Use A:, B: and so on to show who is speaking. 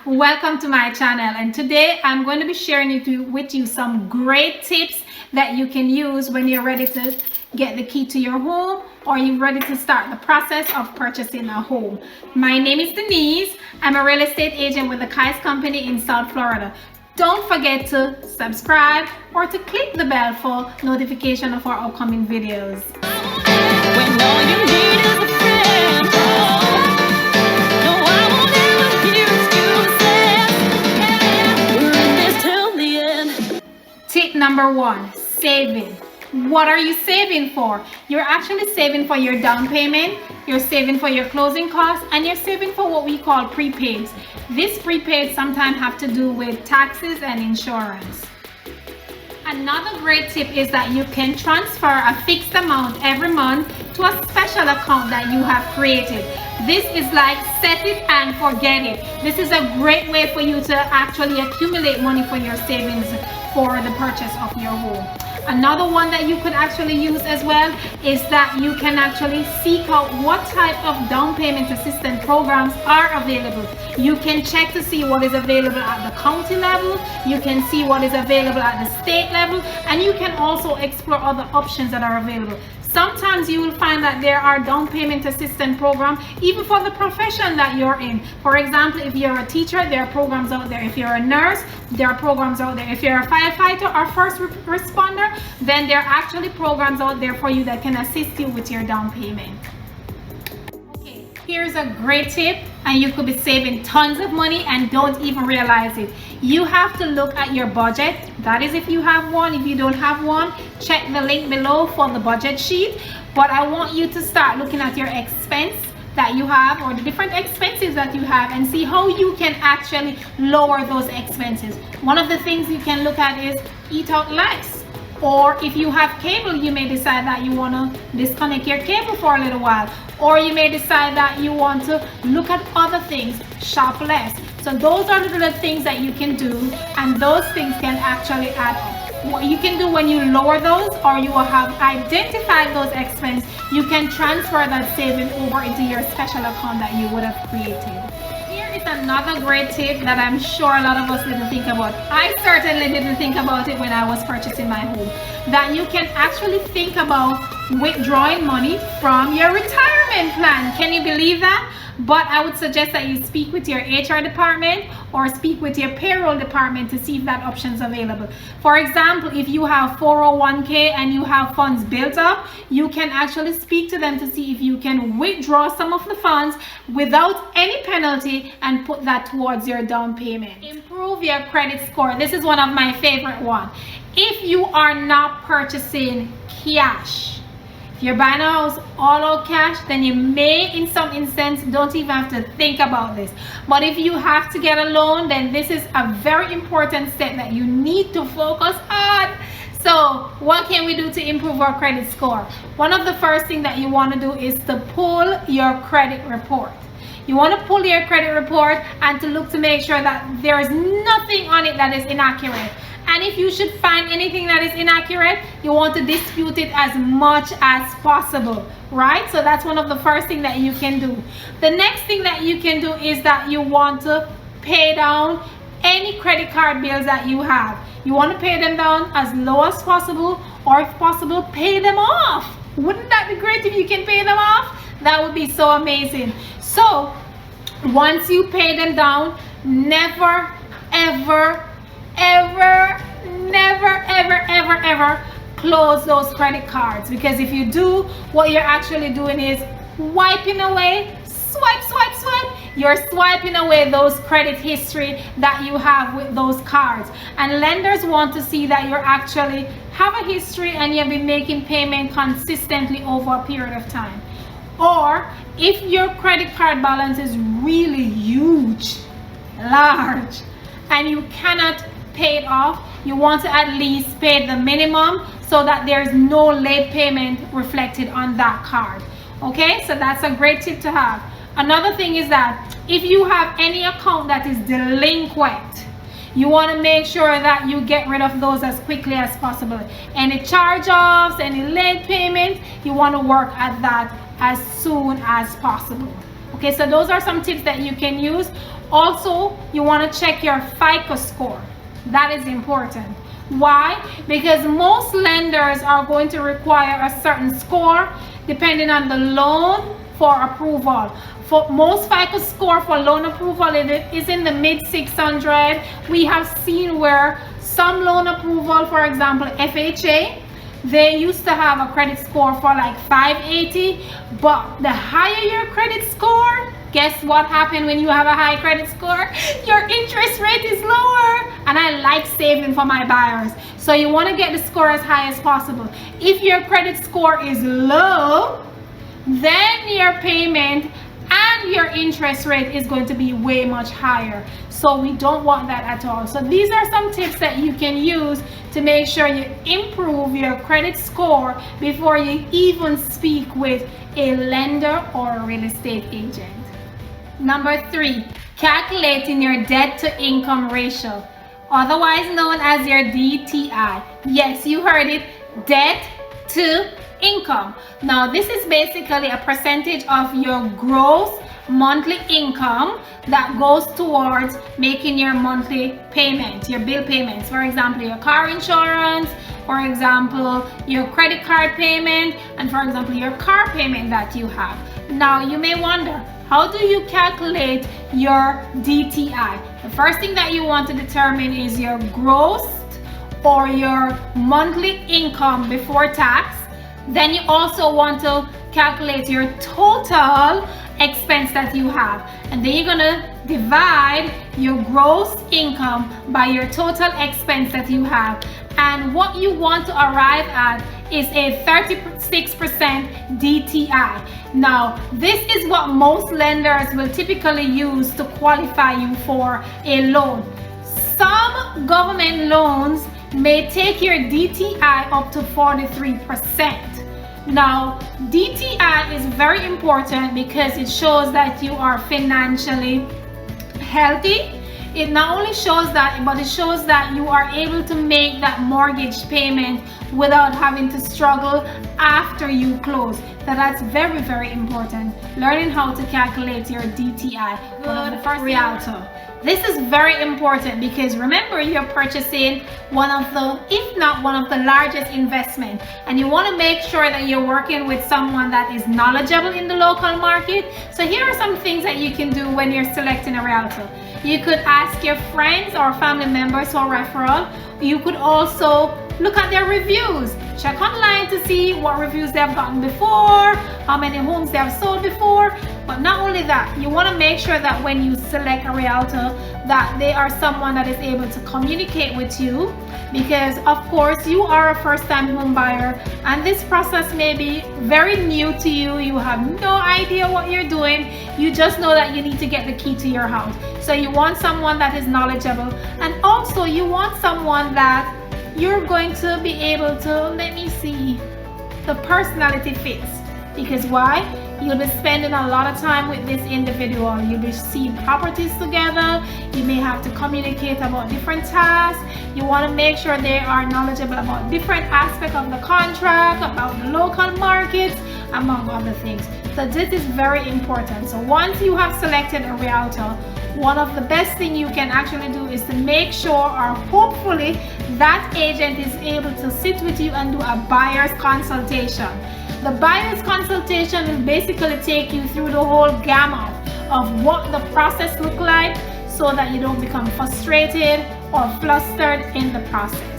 A: Welcome to my channel, and today I'm going to be sharing with you some great tips that you can use when you're ready to get the key to your home or you're ready to start the process of purchasing a home. My name is Denise. I'm a real estate agent with the Kais Company in South Florida. Don't forget to subscribe or to click the bell for notification of our upcoming videos.
B: When all you need is a friend, no, I won't ever hear excuses. We're in this till the end.
A: Tip number 1, saving. What are you saving for? You're actually saving for your down payment, you're saving for your closing costs, and you're saving for what we call prepaids. This prepaid sometimes have to do with taxes and insurance. Another great tip is that you can transfer a fixed amount every month to a special account that you have created. This is like set it and forget it. This is a great way for you to actually accumulate money for your savings for the purchase of your home. Another one that you could actually use as well is that you can actually seek out what type of down payment assistance programs are available. You can check to see what is available at the county level, you can see what is available at the state level, and you can also explore other options that are available. Sometimes you will find that there are down payment assistance programs even for the profession that you're in. For example, if you're a teacher, there are programs out there. If you're a nurse, there are programs out there. If you're a firefighter or first responder, then there are actually programs out there for you that can assist you with your down payment. Okay, here's a great tip, and you could be saving tons of money and don't even realize it. You have to look at your budget. That is if you have one. If you don't have one, check the link below for the budget sheet. But I want you to start looking at your expense that you have, or the different expenses that you have, and see how you can actually lower those expenses. One of the things you can look at is eat out less. Or if you have cable, you may decide that you want to disconnect your cable for a little while. Or you may decide that you want to look at other things, shop less. So those are the little things that you can do, and those things can actually add up. What you can do when you lower those, or you will have identified those expenses, you can transfer that saving over into your special account that you would have created. Here is another great tip that I'm sure a lot of us didn't think about. I certainly didn't think about it when I was purchasing my home. That you can actually think about withdrawing money from your retirement plan. Can you believe that? But I would suggest that you speak with your HR department or speak with your payroll department to see if that option is available. For example, if you have 401k and you have funds built up, you can actually speak to them to see if you can withdraw some of the funds without any penalty and put that towards your down payment. Improve your credit score. This is one of my favorite ones. If you are not purchasing cash, if you're buying a house all out cash, then you may in some instance don't even have to think about this. But if you have to get a loan, then this is a very important step that you need to focus on. So what can we do to improve our credit score? One of the first things that you want to do is to pull your credit report. You want to pull your credit report and to look to make sure that there is nothing on it that is inaccurate. And if you should find anything that is inaccurate, you want to dispute it as much as possible, right? So that's one of the first things that you can do. The next thing that you can do is that you want to pay down any credit card bills that you have. You want to pay them down as low as possible, or if possible, pay them off. Wouldn't that be great if you can pay them off? That would be so amazing. So once you pay them down, never, ever, never close those credit cards, because if you do, what you're actually doing is wiping away, swipe, you're swiping away those credit history that you have with those cards. And lenders want to see that you actually have a history and you've been making payment consistently over a period of time. Or if your credit card balance is really huge, large, and you cannot pay it off, you want to at least pay the minimum so that there's no late payment reflected on that card. Okay, so that's a great tip to have. Another thing is that if you have any account that is delinquent, you want to make sure that you get rid of those as quickly as possible. Any charge-offs, any late payment, you want to work at that as soon as possible. Okay, so those are some tips that you can use. Also, you want to check your FICO score. That is important. Why? Because most lenders are going to require a certain score depending on the loan for approval. For most FICO score for loan approval, it is in the mid 600. We have seen where some loan approval, for example, FHA, they used to have a credit score for like 580, but the higher your credit score, guess what happened when you have a high credit score? Your interest rate is lower. And I like saving for my buyers. So you want to get the score as high as possible. If your credit score is low, then your payment and your interest rate is going to be way much higher. So we don't want that at all. So these are some tips that you can use to make sure you improve your credit score before you even speak with a lender or a real estate agent. Number 3, calculating your debt to income ratio, otherwise known as your DTI. Yes, you heard it, debt to income. Now this is basically a percentage of your gross monthly income that goes towards making your monthly payment, your bill payments. For example, your car insurance, for example, your credit card payment, and for example, your car payment that you have. Now you may wonder, how do you calculate your DTI? The first thing that you want to determine is your gross or your monthly income before tax. Then you also want to calculate your total expense that you have, and then you're gonna divide your gross income by your total expense that you have, and what you want to arrive at is a 36% DTI. Now this is what most lenders will typically use to qualify you for a loan. Some government loans may take your DTI up to 43%. Now, DTI is very important because it shows that you are financially healthy. It not only shows that, but it shows that you are able to make that mortgage payment without having to struggle after you close. So that's very, very important. Learning how to calculate your DTI. Good for realtor. This is very important because remember, you're purchasing one of the, if not one of the largest investment, and you want to make sure that you're working with someone that is knowledgeable in the local market. So here are some things that you can do when you're selecting a realtor. You could ask your friends or family members for referral. You could also look at their reviews. Check online to see what reviews they've gotten before, how many homes they have sold before. But not only that, you want to make sure that when you select a realtor that they are someone that is able to communicate with you, because of course you are a first-time home buyer and this process may be very new to you. You have no idea what you're doing. You just know that you need to get the key to your house. So you want someone that is knowledgeable, and also you want someone that you're going to be able to, let me see, the personality fits. Because why? You'll be spending a lot of time with this individual. You'll be seeing properties together. You may have to communicate about different tasks. You want to make sure they are knowledgeable about different aspects of the contract, about the local markets, among other things. So this is very important. So once you have selected a realtor, one of the best things you can actually do is to make sure, or hopefully that agent is able to sit with you and do a buyer's consultation. The buyer's consultation will basically take you through the whole gamut of what the process looks like so that you don't become frustrated or flustered in the process.